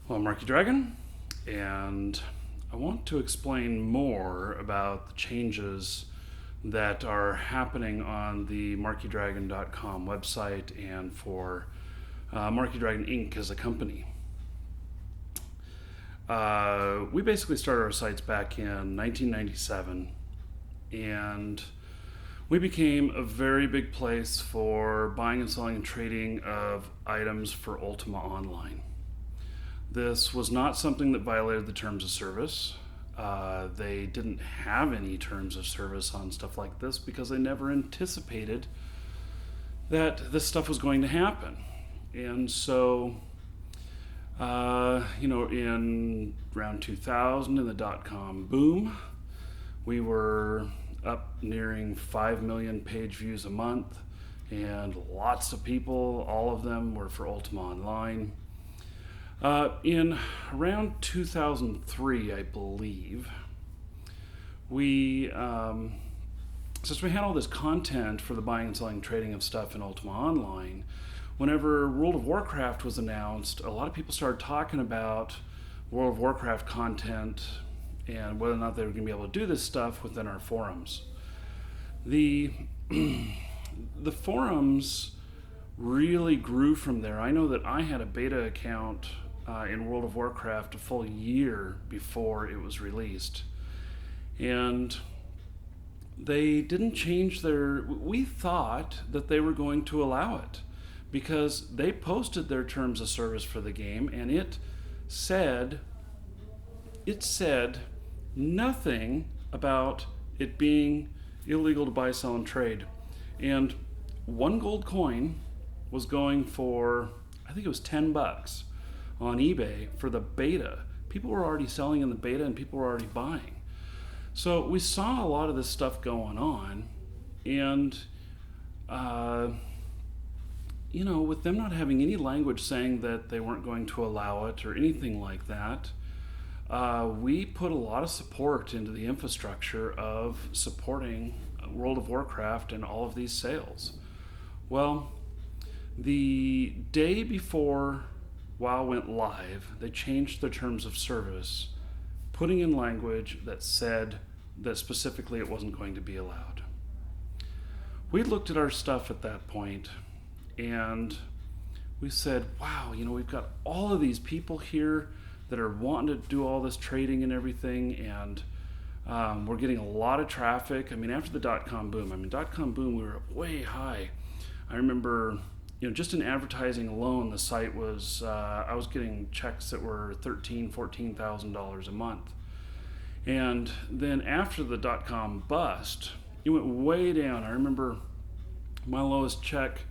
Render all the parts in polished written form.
Well, I'm Markee Dragon, and I want to explain more about the changes that are happening on the markeedragon.com website and for Markee Dragon Inc. as a company. We basically started our sites back in 1997, and we became a very big place for buying and selling and trading of items for Ultima Online. This was not something that violated the terms of service. They didn't have any terms of service on stuff like this because they never anticipated that this stuff was going to happen. And so, in around 2000 in the dot-com boom, we were up nearing 5 million page views a month, and lots of people, all of them were for Ultima Online. In around 2003, I believe, we, since we had all this content for the buying and selling and trading of stuff in Ultima Online, whenever World of Warcraft was announced, a lot of people started talking about World of Warcraft content and whether or not they were going to be able to do this stuff within our forums. The forums really grew from there. I know that I had a beta account in World of Warcraft a full year before it was released. And they didn't change we thought that they were going to allow it because they posted their terms of service for the game, and it said nothing about it being illegal to buy, sell, and trade. And one gold coin was going for, I think it was $10 on eBay for the beta. People were already selling in the beta and people were already buying. So we saw a lot of this stuff going on, and with them not having any language saying that they weren't going to allow it or anything like that, we put a lot of support into the infrastructure of supporting World of Warcraft and all of these sales. Well, the day before WoW went live, they changed their terms of service, putting in language that said that specifically it wasn't going to be allowed. We looked at our stuff at that point and we said, wow, we've got all of these people here that are wanting to do all this trading and everything, and we're getting a lot of traffic. After the dot-com boom, we were way high. I remember, just in advertising alone, the site was, I was getting checks that were $13,000, $14,000 a month. And then after the dot-com bust, it went way down. I remember my lowest check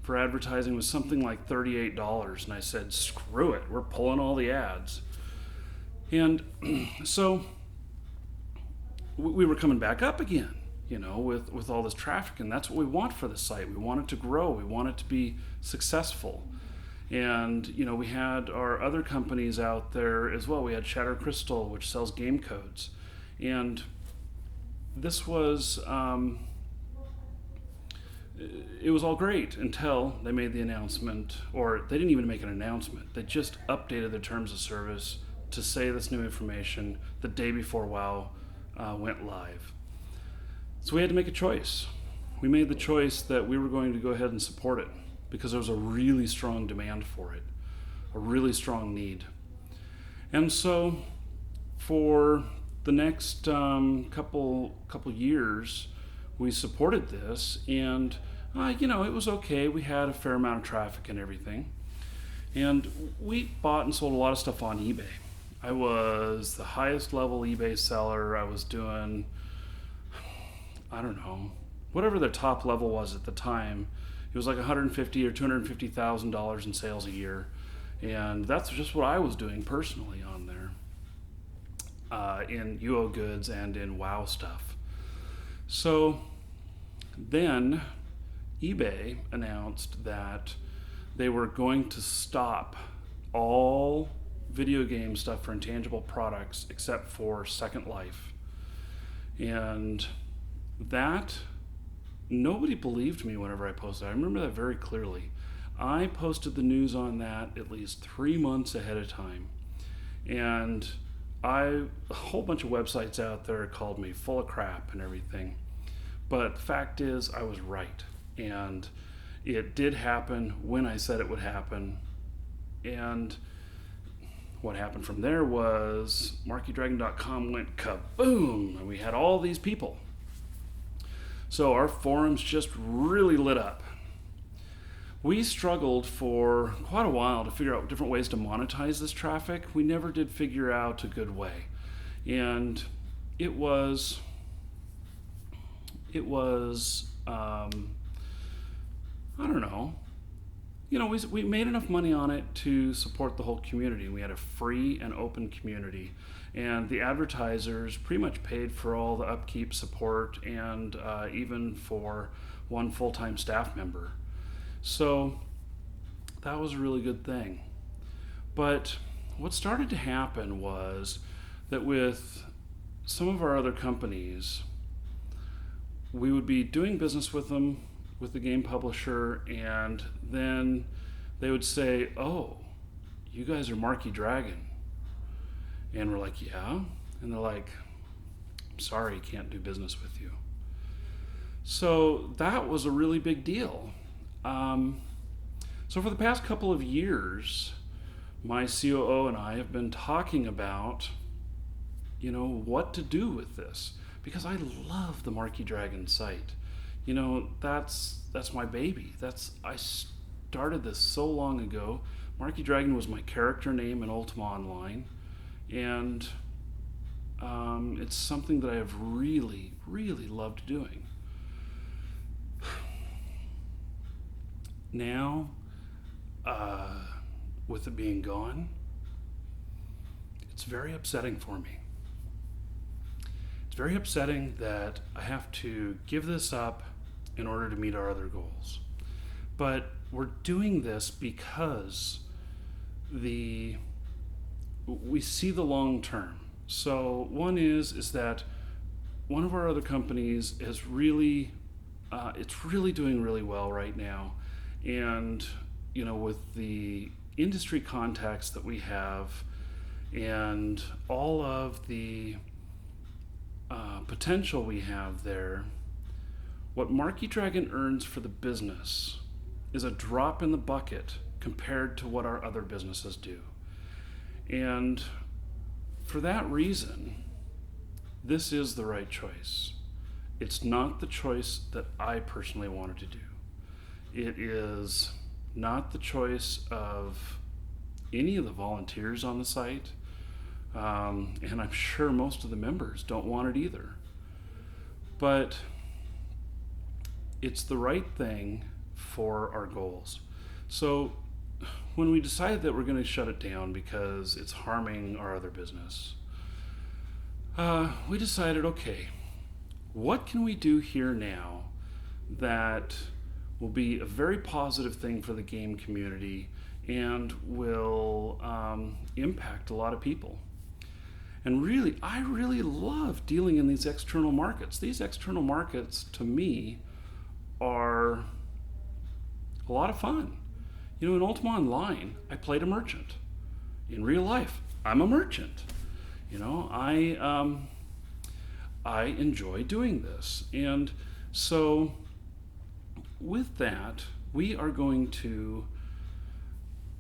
for advertising was something like $38, and I said, screw it, we're pulling all the ads. And so we were coming back up again, with all this traffic, and that's what we want for the site. We want it to grow, we want it to be successful. And we had our other companies out there as well. We had Shatter Crystal, which sells game codes, and this was it was all great until they made the announcement, or they didn't even make an announcement. They just updated their terms of service to say this new information the day before WoW went live. So we had to make a choice. We made the choice that we were going to go ahead and support it because there was a really strong demand for it, a really strong need. And so for the next couple years, we supported this, and it was okay. We had a fair amount of traffic and everything, and we bought and sold a lot of stuff on eBay. I was the highest level eBay seller. I was doing, I don't know, whatever the top level was at the time. It was like $150,000 or $250,000 in sales a year, and that's just what I was doing personally on there, in UO goods and in WoW stuff. So then eBay announced that they were going to stop all video game stuff for intangible products except for Second Life. And that, nobody believed me whenever I posted. I remember that very clearly. I posted the news on that at least 3 months ahead of time. And a whole bunch of websites out there called me full of crap and everything. But the fact is, I was right. And it did happen when I said it would happen. And what happened from there was markeedragon.com went kaboom, and we had all these people. So our forums just really lit up. We struggled for quite a while to figure out different ways to monetize this traffic. We never did figure out a good way. And it was I don't know. We made enough money on it to support the whole community. We had a free and open community. And the advertisers pretty much paid for all the upkeep, support, and even for one full-time staff member. So that was a really good thing. But what started to happen was that with some of our other companies, we would be doing business with them, with the game publisher, and then they would say, "Oh, you guys are Markee Dragon." And we're like, "Yeah." And they're like, "I'm sorry, can't do business with you." So that was a really big deal. So for the past couple of years, my COO and I have been talking about, what to do with this, because I love the Markee Dragon site. That's my baby. I started this so long ago. Markee Dragon was my character name in Ultima Online, and it's something that I have really, really loved doing. Now, with it being gone, it's very upsetting for me. It's very upsetting that I have to give this up in order to meet our other goals. But we're doing this because we see the long term. So one is that one of our other companies is really, it's really doing really well right now. And, with the industry contacts that we have and all of the potential we have there, what Markee Dragon earns for the business is a drop in the bucket compared to what our other businesses do. And for that reason, this is the right choice. It's not the choice that I personally wanted to do. It is not the choice of any of the volunteers on the site, and I'm sure most of the members don't want it either. But it's the right thing for our goals. So when we decided that we're going to shut it down because it's harming our other business, we decided, okay, what can we do here now that will be a very positive thing for the game community and will impact a lot of people? And really, I really love dealing in these external markets. These external markets, to me, are a lot of fun. In Ultima Online, I played a merchant. In real life, I'm a merchant. I enjoy doing this. And so with that, we are going to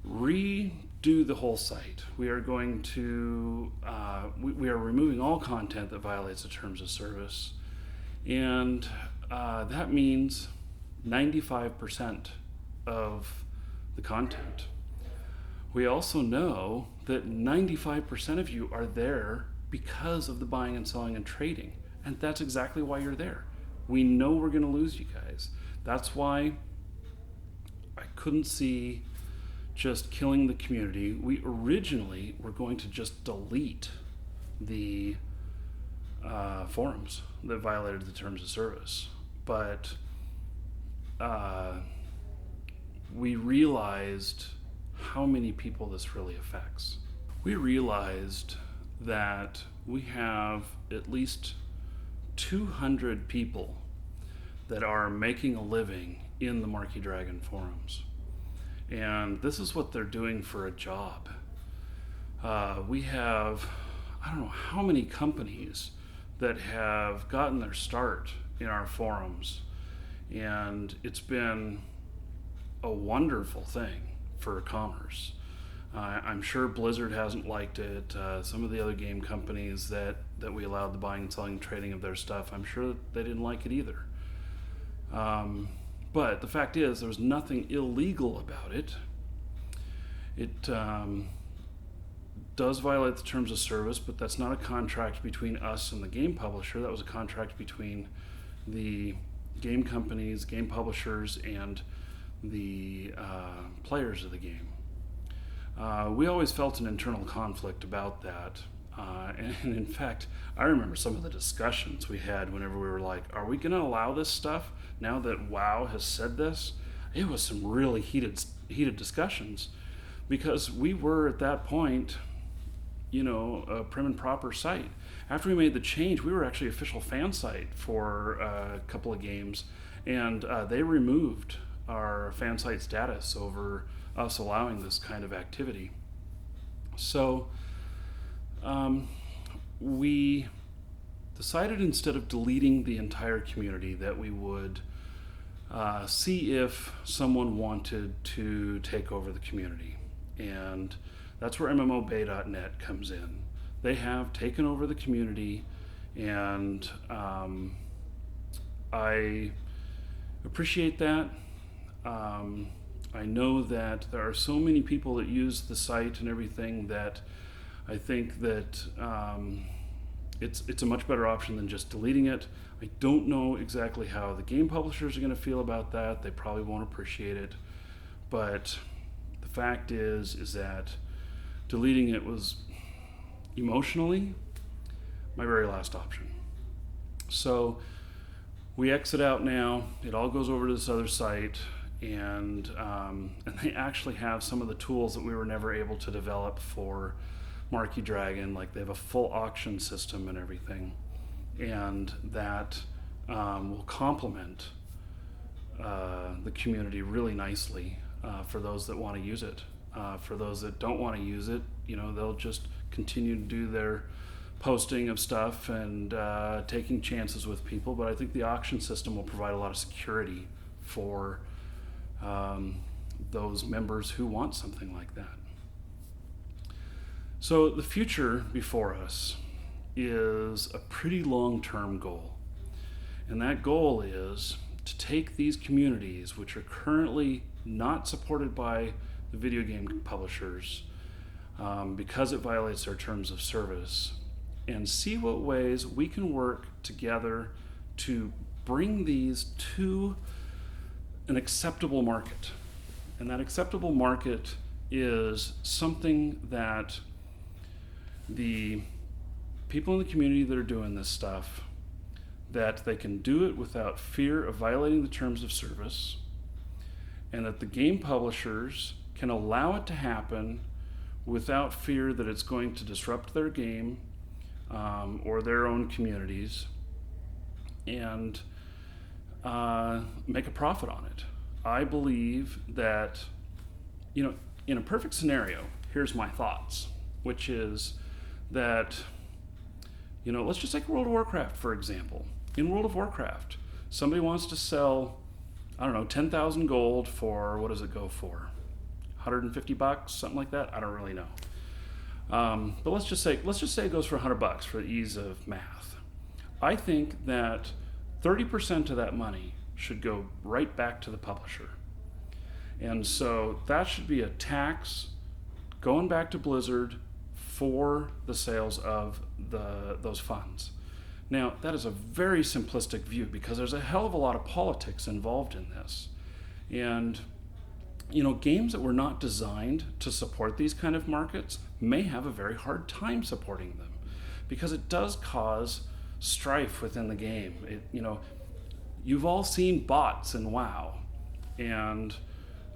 redo the whole site. We are going to, we are removing all content that violates the terms of service. And that means 95% of the content. We also know that 95% of you are there because of the buying and selling and trading. And that's exactly why you're there. We know we're going to lose you guys. That's why I couldn't see just killing the community. We originally were going to just delete the forums that violated the terms of service. But we realized how many people this really affects. We realized that we have at least 200 people that are making a living in the Markee Dragon forums. And this is what they're doing for a job. We have, I don't know how many companies that have gotten their start in our forums, and it's been a wonderful thing for commerce. I'm sure Blizzard hasn't liked it. Some of the other game companies that we allowed the buying and selling and trading of their stuff, I'm sure that they didn't like it either. But the fact is, there was nothing illegal about it. It does violate the terms of service, but that's not a contract between us and the game publisher. That was a contract between the game companies, game publishers, and the players of the game. We always felt an internal conflict about that. And in fact, I remember some of the discussions we had whenever we were like, are we going to allow this stuff now that WoW has said this? It was some really heated discussions, because we were at that point, a prim and proper site. After we made the change, we were actually official fan site for a couple of games, and they removed our fan site status over us allowing this kind of activity. So we decided, instead of deleting the entire community, that we would see if someone wanted to take over the community. And that's where MMOBay.net comes in. They have taken over the community, and I appreciate that. I know that there are so many people that use the site and everything that I think that it's a much better option than just deleting it. I don't know exactly how the game publishers are going to feel about that. They probably won't appreciate it. But the fact is that deleting it was emotionally my very last option. So we exit out now. It all goes over to this other site. And they actually have some of the tools that we were never able to develop for Markee Dragon. Like, they have a full auction system and everything, and that will complement the community really nicely for those that want to use it. For those that don't want to use it, they'll just continue to do their posting of stuff and taking chances with people. But I think the auction system will provide a lot of security for those members who want something like that. So the future before us is a pretty long-term goal. And that goal is to take these communities, which are currently not supported by the video game publishers because it violates their terms of service, and see what ways we can work together to bring these to an acceptable market. And that acceptable market is something that the people in the community that are doing this stuff, that they can do it without fear of violating the terms of service, and that the game publishers can allow it to happen without fear that it's going to disrupt their game or their own communities, and make a profit on it. I believe that, in a perfect scenario, here's my thoughts, which is that, let's just take World of Warcraft, for example. In World of Warcraft, somebody wants to sell, 10,000 gold for, what does it go for? $150, something like that? I don't really know. But let's just say it goes for $100 for the ease of math. I think that 30% of that money should go right back to the publisher. And so that should be a tax going back to Blizzard for the sales of those funds. Now, that is a very simplistic view, because there's a hell of a lot of politics involved in this. And games that were not designed to support these kind of markets may have a very hard time supporting them, because it does cause strife within the game. You've all seen bots in WoW, and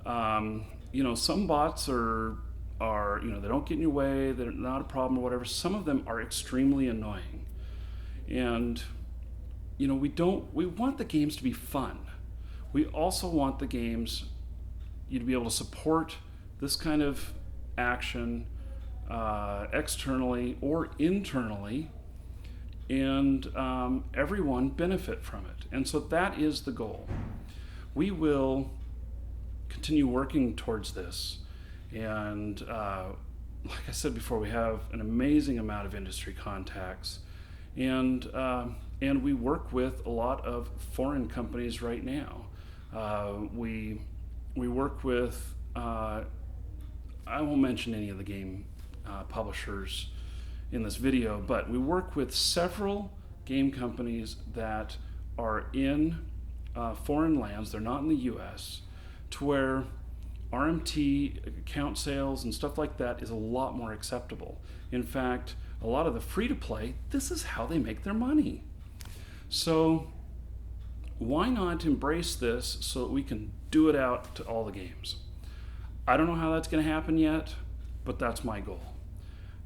some bots are they don't get in your way, they're not a problem or whatever. Some of them are extremely annoying, and we want the games to be fun. We also want the games to be able to support this kind of action externally or internally, and everyone benefit from it. And so that is the goal. We will continue working towards this. And like I said before, we have an amazing amount of industry contacts, and we work with a lot of foreign companies right now. We work with I won't mention any of the game publishers in this video, but we work with several game companies that are in foreign lands. They're not in the U.S., to where RMT account sales and stuff like that is a lot more acceptable. In fact, a lot of the free-to-play, this is how they make their money. So why not embrace this so that we can do it out to all the games? I don't know how that's going to happen yet, but that's my goal.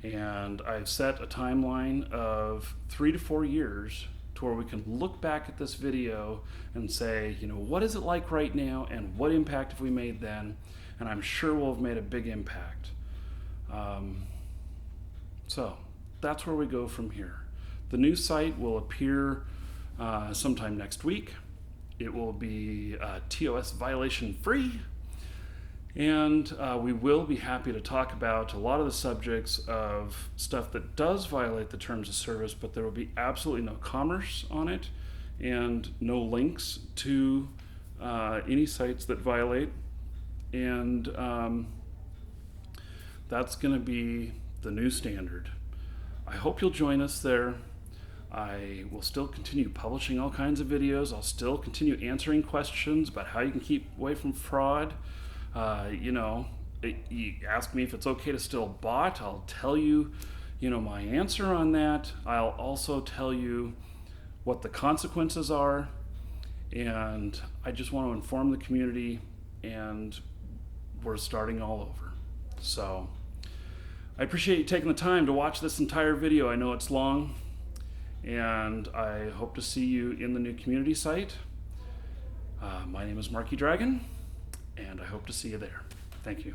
And I've set a timeline of 3 to 4 years to where we can look back at this video and say, what is it like right now, and what impact have we made then? And I'm sure we'll have made a big impact. So that's where we go from here. The new site will appear sometime next week. It will be TOS violation free. And we will be happy to talk about a lot of the subjects of stuff that does violate the terms of service, but there will be absolutely no commerce on it and no links to any sites that violate. And that's going to be the new standard. I hope you'll join us there. I will still continue publishing all kinds of videos. I'll still continue answering questions about how you can keep away from fraud. You ask me if it's okay to still bot. I'll tell you, my answer on that. I'll also tell you what the consequences are. And I just want to inform the community, and we're starting all over. So I appreciate you taking the time to watch this entire video. I know it's long, and I hope to see you in the new community site. My name is Markee Dragon, and I hope to see you there. Thank you.